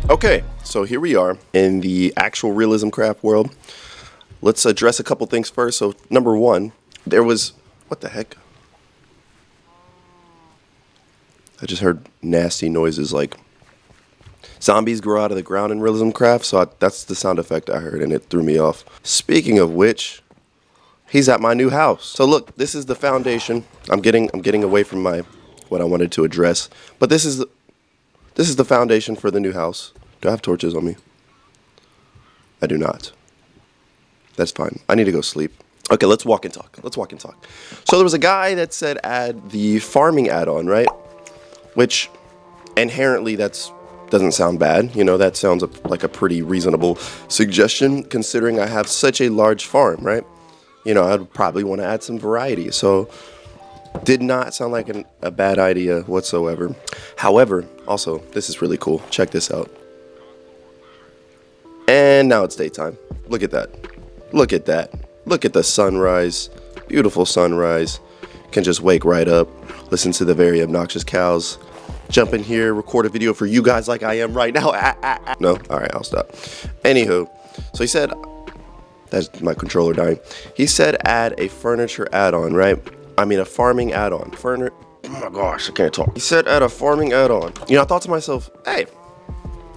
Okay, so here we are in the actual Realism Craft world. Let's address a couple things first. So number one, there was, what the heck? I just heard nasty noises like zombies grow out of the ground in Realism Craft. So that's the sound effect I heard and it threw me off. Speaking of which, he's at my new house. So look, this is the foundation. I'm getting away from what I wanted to address, but this is the foundation for the new house. Do I have torches on me? I do not. That's fine. I need to go sleep. Okay, let's walk and talk. So there was a guy that said add the farming add-on, right? Which inherently doesn't sound bad. You know, that sounds like a pretty reasonable suggestion considering I have such a large farm, right? You know, I'd probably want to add some variety. So did not sound like a bad idea whatsoever. However, also, this is really cool. Check this out. And now it's daytime. Look at that. Look at that. Look at the sunrise. Beautiful sunrise. Can just wake right up, listen to the very obnoxious cows, jump in here, record a video for you guys like I am right now. No? Alright, I'll stop. Anywho, so he said, that's my controller dying. He said add a furniture add-on, right? I mean a farming add-on. Oh my gosh, I can't talk. He said add a farming add-on. You know, I thought to myself, hey,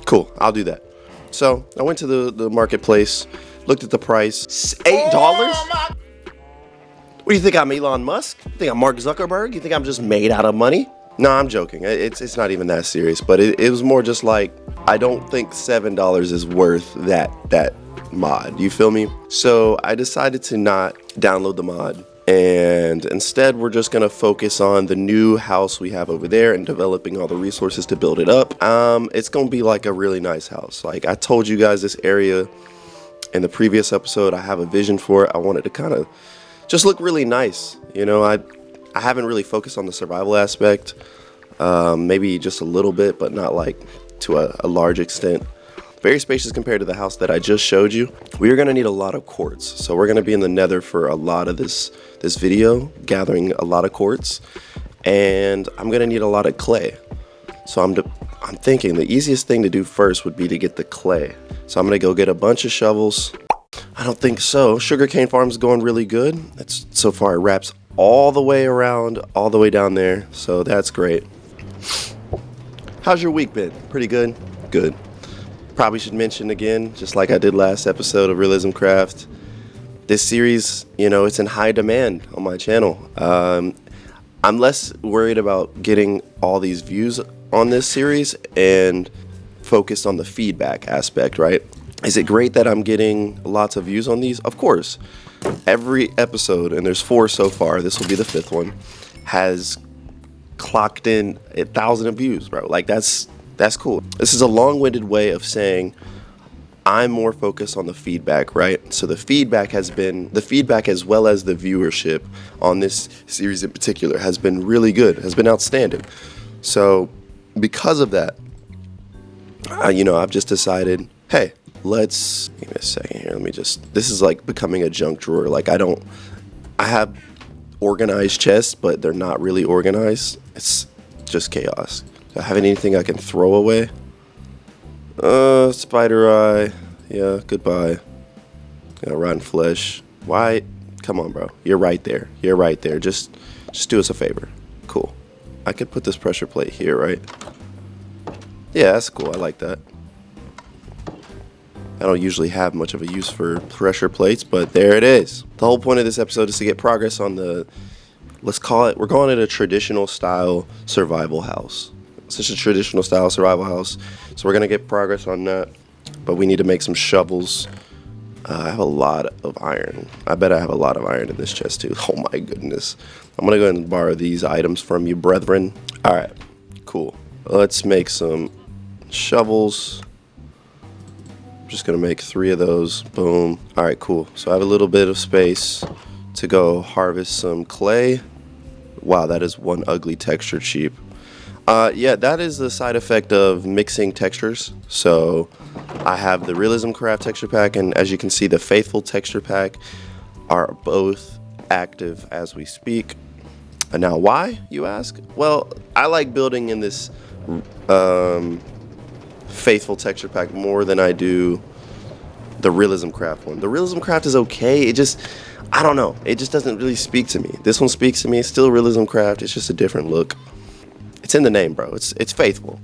cool, I'll do that. So I went to the marketplace, looked at the price, $8? What do you think I'm, Elon Musk? You think I'm Mark Zuckerberg? You think I'm just made out of money? No, I'm joking. It's not even that serious, but it was more just like, I don't think $7 is worth that mod. You feel me? So I decided to not download the mod. And instead, we're just going to focus on the new house we have over there and developing all the resources to build it up. It's going to be like a really nice house. Like I told you guys, this area in the previous episode, I have a vision for it. I want it to kind of just look really nice. You know, I haven't really focused on the survival aspect. Maybe just a little bit, but not like to a large extent. Very spacious compared to the house that I just showed you. We are going to need a lot of quartz. So we're going to be in the nether for a lot of this video, gathering a lot of quartz. And I'm going to need a lot of clay. So I'm thinking the easiest thing to do first would be to get the clay. So I'm going to go get a bunch of shovels. I don't think so. Sugarcane farm's going really good. So far it wraps all the way around, all the way down there. So that's great. How's your week been? Pretty good? Good. Probably should mention again, just like I did last episode of Realism Craft, this series, you know, it's in high demand on my channel. I'm less worried about getting all these views on this series and focused on the feedback aspect, right? Is it great that I'm getting lots of views on these? Of course. Every episode, and there's 4 so far, this will be the 5th one, has clocked in 1,000 views, bro. Like that's cool. This is a long-winded way of saying I'm more focused on the feedback, right? So the feedback as well as the viewership on this series in particular has been really good, has been outstanding. So because of that, I've just decided, hey, let's, give me a second here. This is like becoming a junk drawer. Like I have organized chests, but they're not really organized. It's just chaos. Do I have anything I can throw away? Spider eye. Yeah, goodbye. Rotten flesh. Why? Come on, bro. You're right there. Just do us a favor. Cool. I could put this pressure plate here, right? Yeah, that's cool. I like that. I don't usually have much of a use for pressure plates, but there it is. The whole point of this episode is to get progress on we're calling it a traditional style survival house. It's just a traditional style survival house. So we're going to get progress on that. But we need to make some shovels. I have a lot of iron. I bet I have a lot of iron in this chest too. Oh my goodness. I'm going to go ahead and borrow these items from you, brethren. All right, cool. Let's make some shovels. I'm just going to make 3 of those. Boom. All right, cool. So I have a little bit of space to go harvest some clay. Wow, that is one ugly texture cheap. Yeah, that is the side effect of mixing textures. So I have the Realism Craft texture pack, and as you can see, the Faithful texture pack are both active as we speak. And now why, you ask? Well, I like building in this Faithful texture pack more than I do the Realism Craft one. The Realism Craft is okay. It just, I don't know. It just doesn't really speak to me. This one speaks to me. It's still Realism Craft. It's just a different look. It's in the name, bro. It's faithful.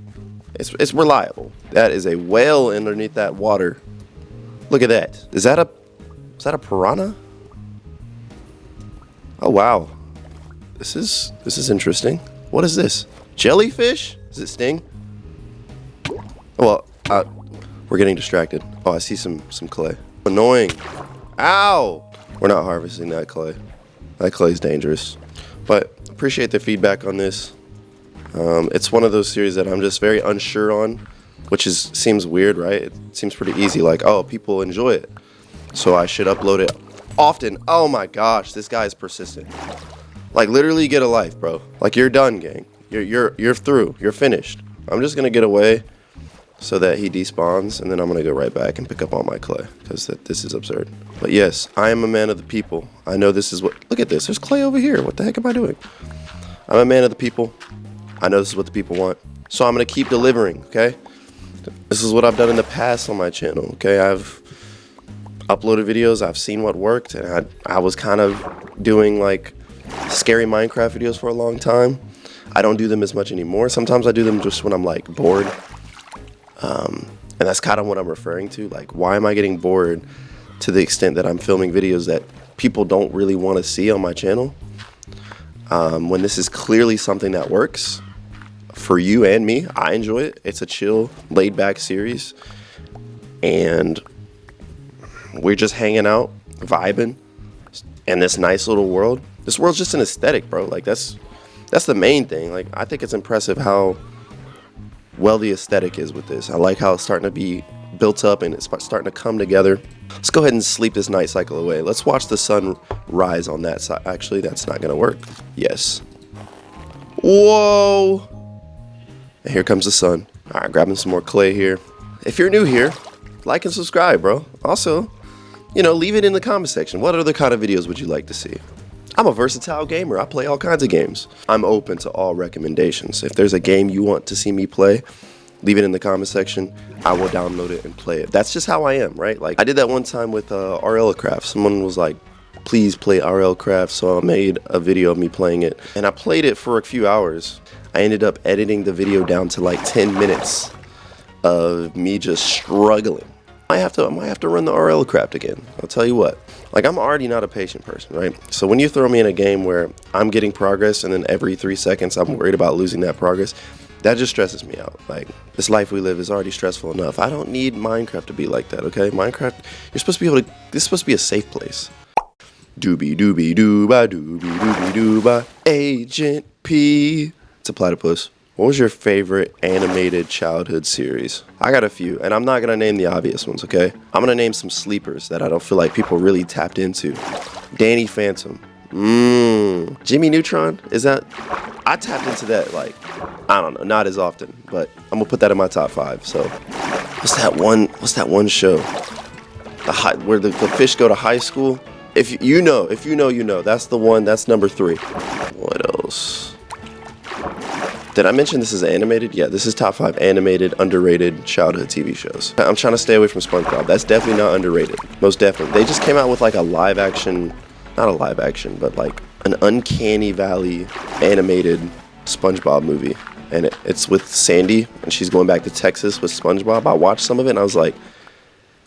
It's reliable. That is a whale underneath that water. Look at that. Is that a piranha? Oh wow. This is interesting. What is this? Jellyfish? Does it sting? Well, we're getting distracted. Oh, I see some clay. Annoying. Ow! We're not harvesting that clay. That clay is dangerous. But appreciate the feedback on this. It's one of those series that I'm just very unsure on, which seems weird, right? It seems pretty easy. Like, oh, people enjoy it, so I should upload it often. Oh my gosh, this guy is persistent. Like, literally, get a life, bro. Like, you're done, gang. You're through. You're finished. I'm just gonna get away so that he despawns, and then I'm gonna go right back and pick up all my clay, because this is absurd. But yes, I am a man of the people. I know this is what, look at this, there's clay over here. What the heck am I doing? I'm a man of the people. I know this is what the people want. So I'm gonna keep delivering, okay? This is what I've done in the past on my channel, okay? I've uploaded videos, I've seen what worked, and I was kind of doing like scary Minecraft videos for a long time. I don't do them as much anymore. Sometimes I do them just when I'm like bored. And that's kind of what I'm referring to. Like, why am I getting bored to the extent that I'm filming videos that people don't really want to see on my channel? When this is clearly something that works for you and me. I enjoy it. It's a chill, laid back series. And we're just hanging out, vibing in this nice little world. This world's just an aesthetic, bro. Like, that's the main thing. Like, I think it's impressive how well the aesthetic is with this. I like how it's starting to be built up and it's starting to come together. Let's go ahead and sleep this night cycle away. Let's watch the sun rise on that side. Actually, that's not gonna work. Yes. Whoa. And here comes the sun. All right, grabbing some more clay here. If you're new here, like and subscribe, bro. Also, you know, leave it in the comment section. What other kind of videos would you like to see? I'm a versatile gamer. I play all kinds of games. I'm open to all recommendations. If there's a game you want to see me play, leave it in the comment section. I will download it and play it. That's just how I am, right? Like, I did that one time with Realism Craft. Someone was like, please play Realism Craft, so I made a video of me playing it. And I played it for a few hours. I ended up editing the video down to like 10 minutes of me just struggling. I might have to run the Realism Craft again. I'll tell you what. Like, I'm already not a patient person, right? So when you throw me in a game where I'm getting progress and then every 3 seconds I'm worried about losing that progress, that just stresses me out. Like, this life we live is already stressful enough. I don't need Minecraft to be like that, okay? Minecraft, you're supposed to be able to, this is supposed to be a safe place. Doobie doobie dooba doobie doobie dooba, Agent P. It's a platypus. What was your favorite animated childhood series? I got a few, and I'm not gonna name the obvious ones, okay? I'm gonna name some sleepers that I don't feel like people really tapped into. Danny Phantom. Jimmy Neutron, is that? I tapped into that, like, I don't know, not as often, but I'm gonna put that in my top 5. So, what's that one show? Where the fish go to high school? If you know, you know. That's the one, that's number 3. What else? Did I mention this is animated? Yeah, this is top 5 animated, underrated childhood TV shows. I'm trying to stay away from SpongeBob. That's definitely not underrated. Most definitely. They just came out with like a live action, not a live action, but like an Uncanny Valley animated SpongeBob movie. And it's with Sandy, and she's going back to Texas with SpongeBob. I watched some of it, and I was like,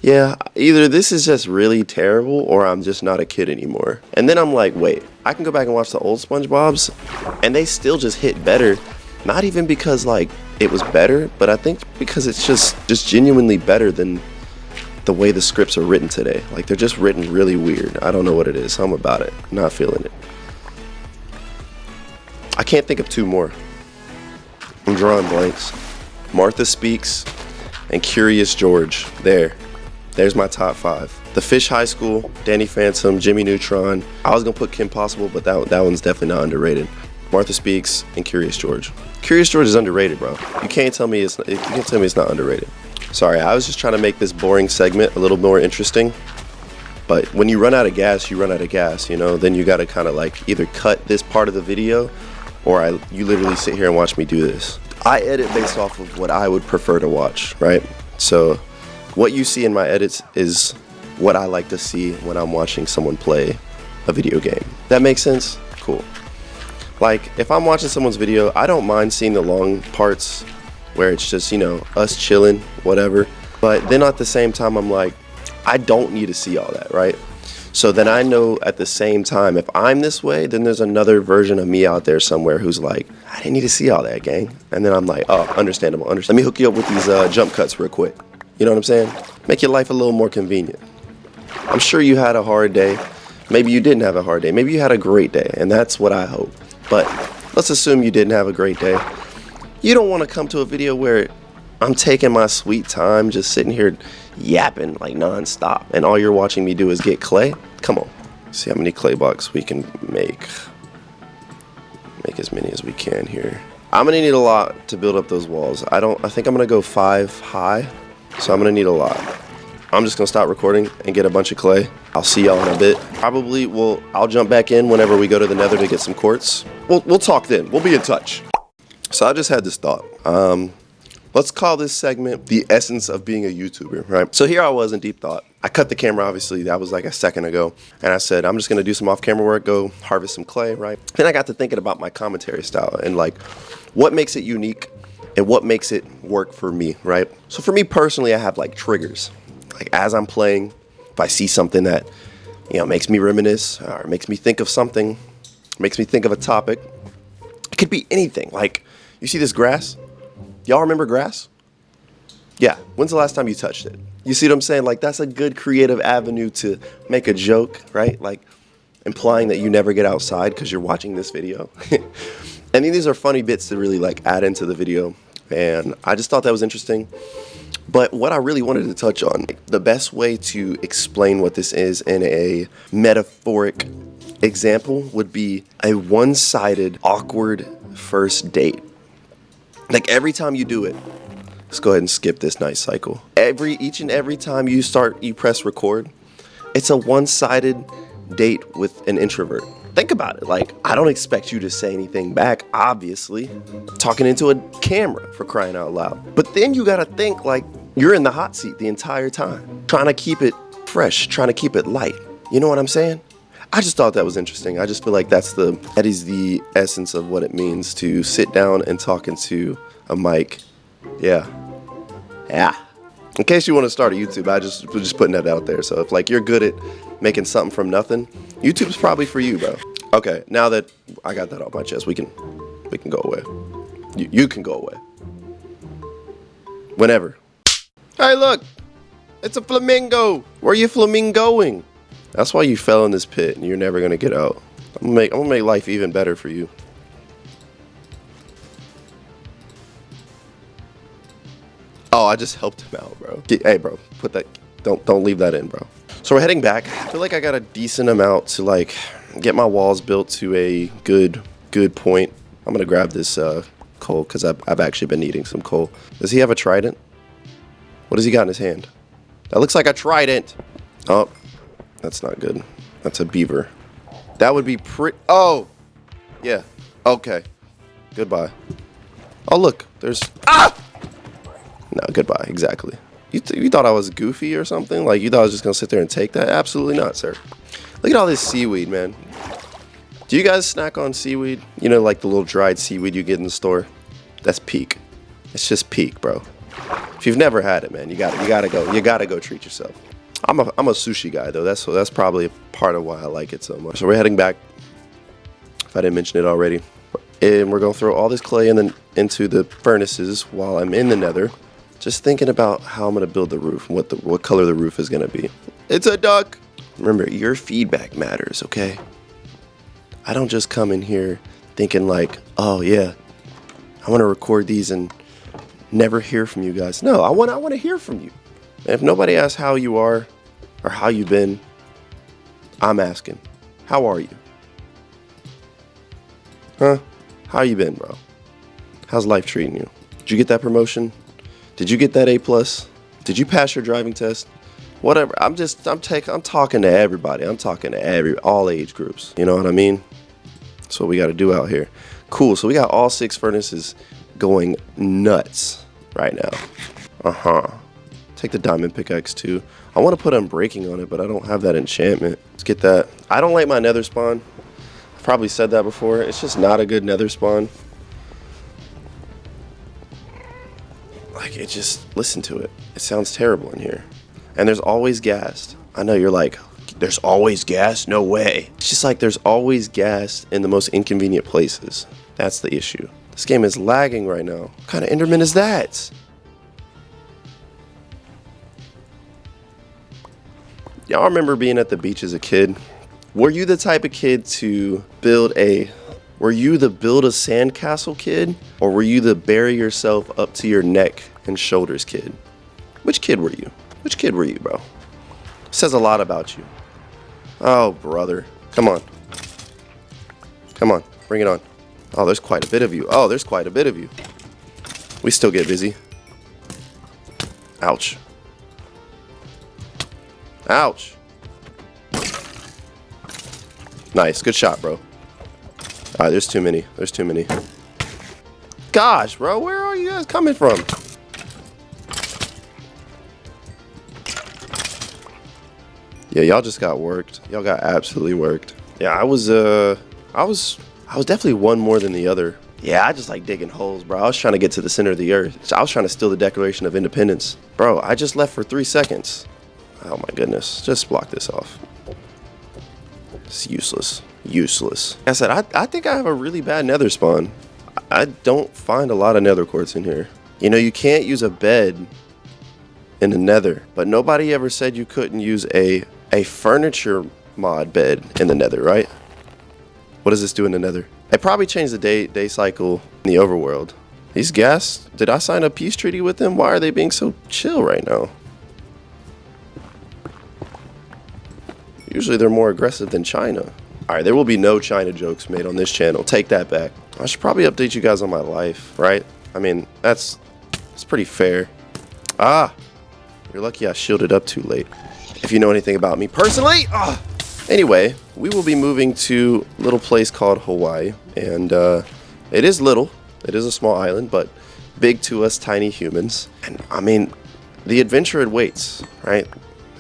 yeah, either this is just really terrible, or I'm just not a kid anymore. And then I'm like, wait, I can go back and watch the old SpongeBobs, and they still just hit better. Not even because like it was better, but I think because it's just genuinely better than the way the scripts are written today. Like, they're just written really weird. I don't know what it is. I'm about it. I'm not feeling it. I can't think of 2 more. I'm drawing blanks. Martha Speaks and Curious George. There's my top 5. The Fish High School, Danny Phantom, Jimmy Neutron. I was gonna put Kim Possible, but that one's definitely not underrated. Martha Speaks and Curious George. Curious George is underrated, bro. You can't tell me it's not underrated. Sorry, I was just trying to make this boring segment a little more interesting. But when you run out of gas, you run out of gas, you know? Then you gotta kind of like either cut this part of the video, or you literally sit here and watch me do this. I edit based off of what I would prefer to watch, right? So what you see in my edits is what I like to see when I'm watching someone play a video game. That makes sense? Cool. Like, if I'm watching someone's video, I don't mind seeing the long parts where it's just, you know, us chilling, whatever. But then at the same time, I'm like, I don't need to see all that, right? So then I know at the same time, if I'm this way, then there's another version of me out there somewhere who's like, I didn't need to see all that, gang. And then I'm like, oh, understandable. Let me hook you up with these jump cuts real quick. You know what I'm saying? Make your life a little more convenient. I'm sure you had a hard day. Maybe you didn't have a hard day. Maybe you had a great day, and that's what I hope. But let's assume you didn't have a great day. You don't want to come to a video where I'm taking my sweet time, just sitting here yapping like nonstop, and all you're watching me do is get clay. Come on, see how many clay blocks we can make. Make as many as we can here. I'm gonna need a lot to build up those walls. I think I'm gonna go 5 high, so I'm gonna need a lot. I'm just gonna stop recording and get a bunch of clay. I'll see y'all in a bit. Probably I'll jump back in whenever we go to the nether to get some quartz. We'll talk then. We'll be in touch. So I just had this thought. Let's call this segment the essence of being a YouTuber, right? So here I was in deep thought. I cut the camera, obviously, that was like a second ago. And I said, I'm just gonna do some off-camera work, go harvest some clay, right? Then I got to thinking about my commentary style and like what makes it unique and what makes it work for me, right? So for me personally, I have like triggers. Like as I'm playing, if I see something that, you know, makes me reminisce or makes me think of something, makes me think of a topic, it could be anything. Like, you see this grass? Y'all remember grass? Yeah, when's the last time you touched it? You see what I'm saying? Like, that's a good creative avenue to make a joke, right? Like, implying that you never get outside because you're watching this video. I mean, these are funny bits to really, like, add into the video. And I just thought that was interesting. But what I really wanted to touch on, the best way to explain what this is in a metaphoric example would be a one-sided, awkward first date. Like, every time you do it, let's go ahead and skip this nice cycle. Each and every time you press record, it's a one-sided date with an introvert. Think about it. Like, I don't expect you to say anything back, obviously. Talking into a camera, for crying out loud. But then you gotta think like you're in the hot seat the entire time. Trying to keep it fresh, trying to keep it light. You know what I'm saying? I just thought that was interesting. I just feel like that is the essence of what it means to sit down and talk into a mic. Yeah. In case you want to start a YouTube, I just putting that out there. So if like you're good at making something from nothing, YouTube's probably for you, bro. Okay, now that I got that off my chest, we can go away. You can go away. Whenever. Hey, look, it's a flamingo. Where are you flamingoing? That's why you fell in this pit and you're never gonna get out. I'm gonna make life even better for you. Oh, I just helped him out, bro. Hey, bro, don't leave that in, bro. So we're heading back. I feel like I got a decent amount to like get my walls built to a good point. I'm gonna grab this coal because I've actually been needing some coal. Does he have a trident? What does he got in his hand? That looks like a trident. Oh, that's not good. That's a beaver. That would be oh, yeah. Okay. Goodbye. Oh, look, there's No, goodbye. Exactly. You thought I was goofy or something? Like, you thought I was just gonna sit there and take that? Absolutely not, sir. Look at all this seaweed, man. Do you guys snack on seaweed? You know, like the little dried seaweed you get in the store? That's peak. It's just peak, bro. If you've never had it, man, you gotta go treat yourself. I'm a sushi guy though. That's probably part of why I like it so much. So we're heading back, if I didn't mention it already. And we're gonna throw all this clay into the furnaces while I'm in the nether. Just thinking about how I'm gonna build the roof and what color the roof is gonna be. It's a duck. Remember, your feedback matters, okay? I don't just come in here thinking like, oh yeah, I wanna record these and never hear from you guys. No, I wanna hear from you. And if nobody asks how you are or how you've been, I'm asking, how are you? Huh? How you been, bro? How's life treating you? Did you get that promotion? Did you get that A+? Did you pass your driving test? Whatever. I'm talking to everybody. I'm talking to all age groups. You know what I mean? That's what we got to do out here. Cool. So we got all 6 furnaces going nuts right now. Take the diamond pickaxe too. I want to put unbreaking on it, but I don't have that enchantment. Let's get that. I don't like my nether spawn. I've probably said that before. It's just not a good nether spawn. Like, it just, listen to it. It sounds terrible in here. And there's always gas. I know you're like, there's always gas? No way. It's just like there's always gas in the most inconvenient places. That's the issue. This game is lagging right now. What kind of Enderman is that? Y'all remember being at the beach as a kid? Were you the type of kid to build a sandcastle kid? Or were you the bury yourself up to your neck and shoulders kid? Which kid were you? Which kid were you, bro? Says a lot about you. Oh, brother. Come on. Come on. Bring it on. Oh, there's quite a bit of you. Oh, there's quite a bit of you. We still get busy. Ouch. Ouch. Nice. Good shot, bro. Alright, there's too many. There's too many. Gosh, bro. Where are you guys coming from? Yeah, y'all just got worked. Y'all got absolutely worked. Yeah, I was definitely one more than the other. Yeah, I just like digging holes, bro. I was trying to get to the center of the earth. I was trying to steal the Declaration of Independence. Bro, I just left for 3 seconds. Oh my goodness. Just block this off. It's useless. Useless. Like I said, I think I have a really bad nether spawn. I don't find a lot of nether quartz in here. You know, you can't use a bed in the nether, but nobody ever said you couldn't use a furniture mod bed in the nether, right? What does this do in the nether? It probably changed the day cycle in the overworld. These gas, did I sign a peace treaty with them? Why are they being so chill right now? Usually they're more aggressive than China. Alright, there will be no China jokes made on this channel. Take that back. I should probably update you guys on my life, right? I mean, it's pretty fair. Ah! You're lucky I shielded up too late. If you know anything about me personally. Anyway, we will be moving to a little place called Hawaii. And it is little. It is a small island, but big to us tiny humans. And I mean, the adventure awaits, right?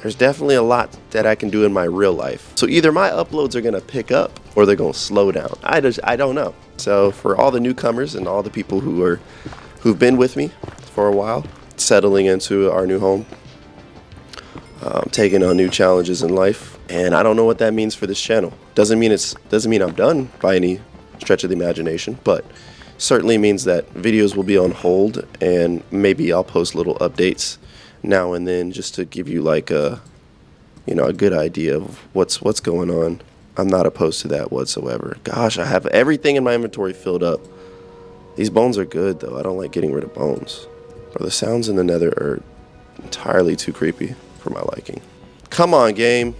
There's definitely a lot that I can do in my real life. So either my uploads are gonna pick up or they're gonna slow down. I don't know. So for all the newcomers and all the people who've been with me for a while, settling into our new home, taking on new challenges in life, and I don't know what that means for this channel. Doesn't mean I'm done by any stretch of the imagination, but certainly means that videos will be on hold, and maybe I'll post little updates now and then just to give you like a good idea of what's going on. I'm not opposed to that whatsoever. Gosh, I have everything in my inventory filled up. These bones are good though. I don't like getting rid of bones. Or the sounds in the nether are entirely too creepy for my liking. Come on, game.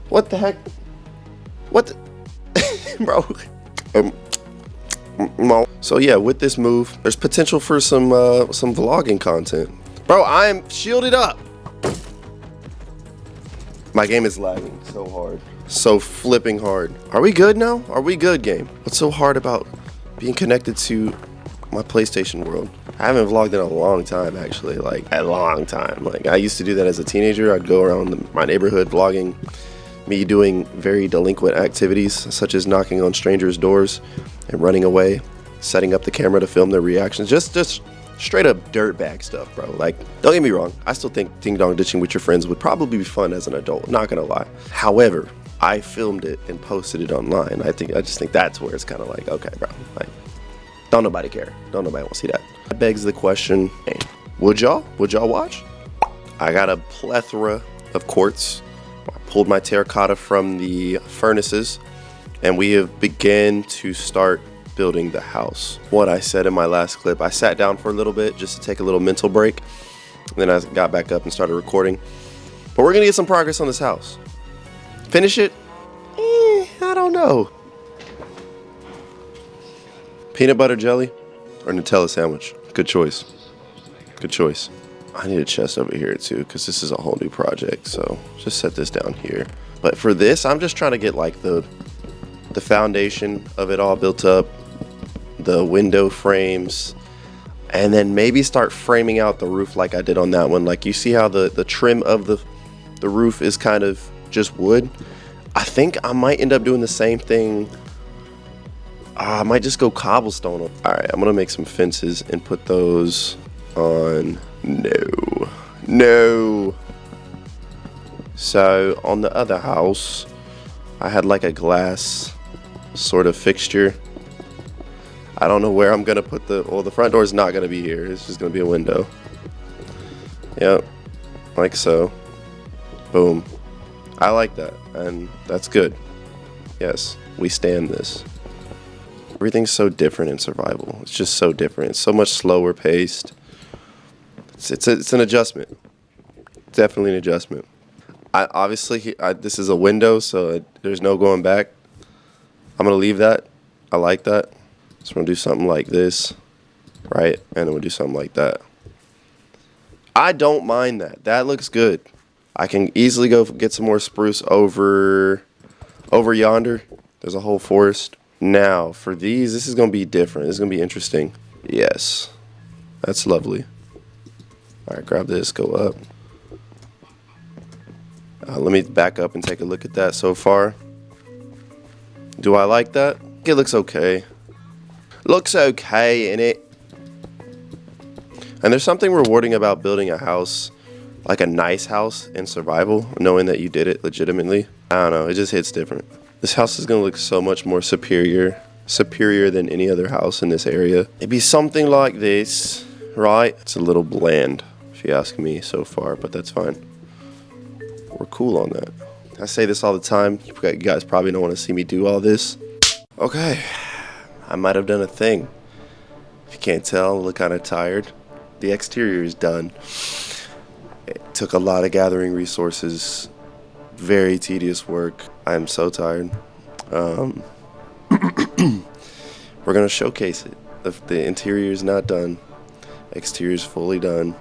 What the heck? What the bro? So yeah, with this move, there's potential for some vlogging content. Bro, I'm shielded up. My game is lagging so hard. So flipping hard. Are we good now? Are we good, game? What's so hard about being connected to my PlayStation world? I haven't vlogged in a long time, actually. Like, a long time. Like, I used to do that as a teenager. I'd go around my neighborhood vlogging me doing very delinquent activities, such as knocking on strangers' doors and running away, setting up the camera to film their reactions. Just straight up dirtbag stuff, bro. Like, don't get me wrong. I still think ding dong ditching with your friends would probably be fun as an adult. Not gonna lie. However, I filmed it and posted it online. I just think that's where it's kind of like, okay, bro. Like, don't nobody care. Don't nobody want to see that. That begs the question, hey, would y'all watch? I got a plethora of quartz. I pulled my terracotta from the furnaces, and we have begun to start building the house. What I said in my last clip, I sat down for a little bit just to take a little mental break. Then I got back up and started recording. But we're gonna get some progress on this house. Finish it? I don't know. Peanut butter jelly or Nutella sandwich? Good choice. Good choice. I need a chest over here too, because this is a whole new project. So just set this down here. But for this, I'm just trying to get like the foundation of it all built up. the window frames, and then maybe start framing out the roof like I did on that one. Like, you see how the trim of the roof is kind of just wood? I think I might end up doing the same thing. I might just go cobblestone. All right, I'm gonna make some fences and put those on. No. So on the other house, I had like a glass sort of fixture. I don't know where I'm gonna put the front door is not gonna be here. It's just gonna be a window. Yep, like so. Boom. I like that, and that's good. Yes, we stand this. Everything's so different in survival. It's just so different. It's so much slower paced. It's an adjustment. Definitely an adjustment. Obviously, this is a window, so there's no going back. I'm gonna leave that. I like that. So we're gonna do something like this, right? And then we'll do something like that. I don't mind that. That looks good. I can easily go get some more spruce over yonder. There's a whole forest. Now, for these, this is gonna be different. This is gonna be interesting. Yes, that's lovely. All right, grab this, go up. Let me back up and take a look at that so far. Do I like that? It looks okay. Looks okay, innit? And there's something rewarding about building a house, like a nice house in survival, knowing that you did it legitimately. I don't know, it just hits different. This house is gonna look so much more superior than any other house in this area. It'd be something like this, right? It's a little bland, if you ask me so far, but that's fine. We're cool on that. I say this all the time. You guys probably don't want to see me do all this. Okay, I might have done a thing. If you can't tell, I look kind of tired. The exterior is done. It took a lot of gathering resources. Very tedious work. I am so tired. We're gonna showcase it. The interior is not done. Exterior is fully done.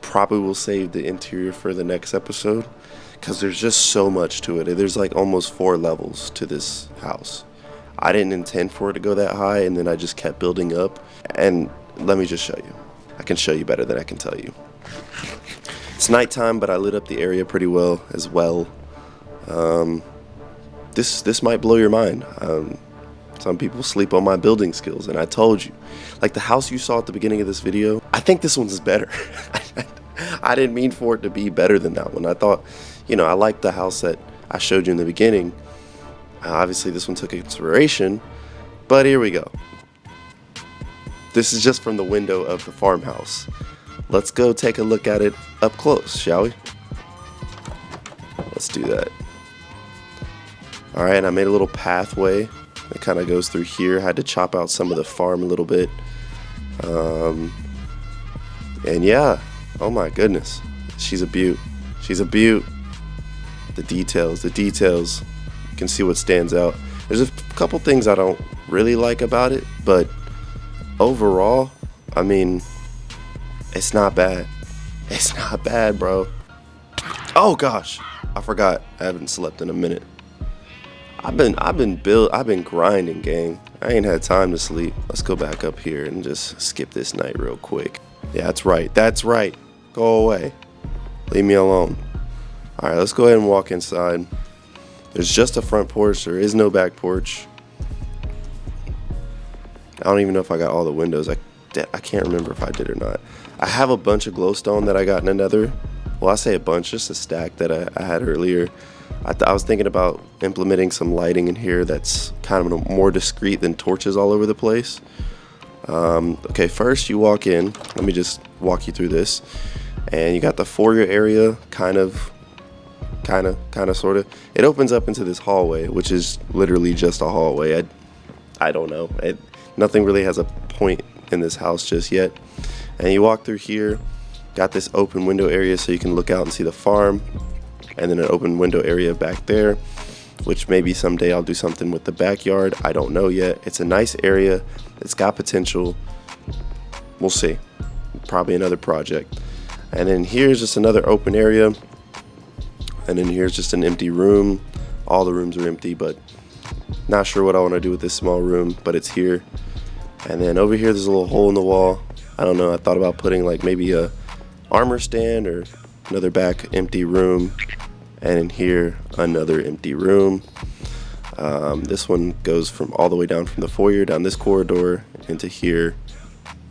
Probably will save the interior for the next episode because there's just so much to it. There's like almost 4 levels to this house. I didn't intend for it to go that high, and then I just kept building up. And let me just show you. I can show you better than I can tell you. It's nighttime, but I lit up the area pretty well as well. This might blow your mind. Some people sleep on my building skills, and I told you. Like the house you saw at the beginning of this video, I think this one's better. I didn't mean for it to be better than that one. I thought, I liked the house that I showed you in the beginning. Obviously, this one took inspiration, but here we go. This is just from the window of the farmhouse. Let's go take a look at it up close, shall we? Let's do that. All right, I made a little pathway. It kind of goes through here. I had to chop out some of the farm a little bit. And yeah, oh my goodness. She's a beaut. She's a beaut. The details. You can see what stands out. There's a couple things I don't really like about it, but overall, I mean, it's not bad. It's not bad, bro. Oh gosh, I forgot. I haven't slept in a minute. I've been grinding, gang. I ain't had time to sleep. Let's go back up here and just skip this night real quick. Yeah, that's right. That's right. Go away. Leave me alone. All right, let's go ahead and walk inside. There's just a front porch. There is no back porch. I don't even know if I got all the windows. I can't remember if I did or not. I have a bunch of glowstone that I got in the nether. Well, I say a bunch, just a stack that I had earlier. I was thinking about implementing some lighting in here that's kind of more discreet than torches all over the place. Okay, first you walk in. Let me just walk you through this. And you got the foyer area, kind of, sort of. It opens up into this hallway, which is literally just a hallway. I don't know. Nothing really has a point in this house just yet. And you walk through here, got this open window area so you can look out and see the farm. And then an open window area back there, which maybe someday I'll do something with the backyard. I don't know yet. It's a nice area. It's got potential. We'll see. Probably another project. And then here's just another open area. And then here's just an empty room. All the rooms are empty, but not sure what I want to do with this small room, but it's here. And then over here, there's a little hole in the wall. I don't know, I thought about putting like maybe a armor stand or another back empty room. And in here, another empty room. This one goes from all the way down from the foyer down this corridor into here.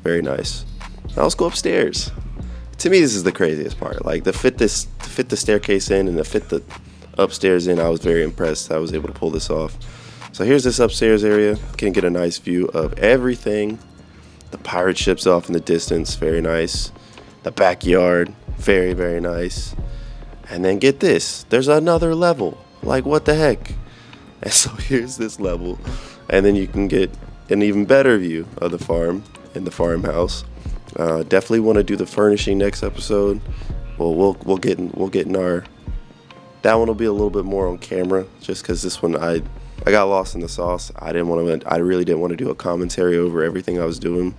Very nice. Now let's go upstairs. To me, this is the craziest part. Like to fit the staircase in and to fit the upstairs in, I was very impressed. I was able to pull this off. So here's this upstairs area. Can get a nice view of everything. The pirate ship's off in the distance. Very nice. The backyard. Very, very nice. And then get this. There's another level. Like what the heck? And so here's this level. And then you can get an even better view of the farm and the farmhouse. Definitely want to do the furnishing next episode. Well, we'll get in our. That one will be a little bit more on camera, just because this one I got lost in the sauce. I really didn't want to do a commentary over everything I was doing.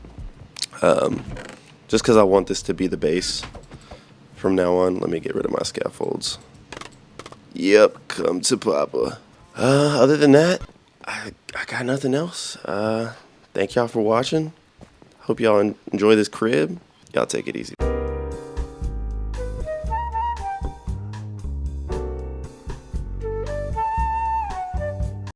Just because I want this to be the base from now on. Let me get rid of my scaffolds. Yep, come to Papa. Other than that, I got nothing else. Thank y'all for watching. Hope y'all enjoy this crib. Y'all take it easy.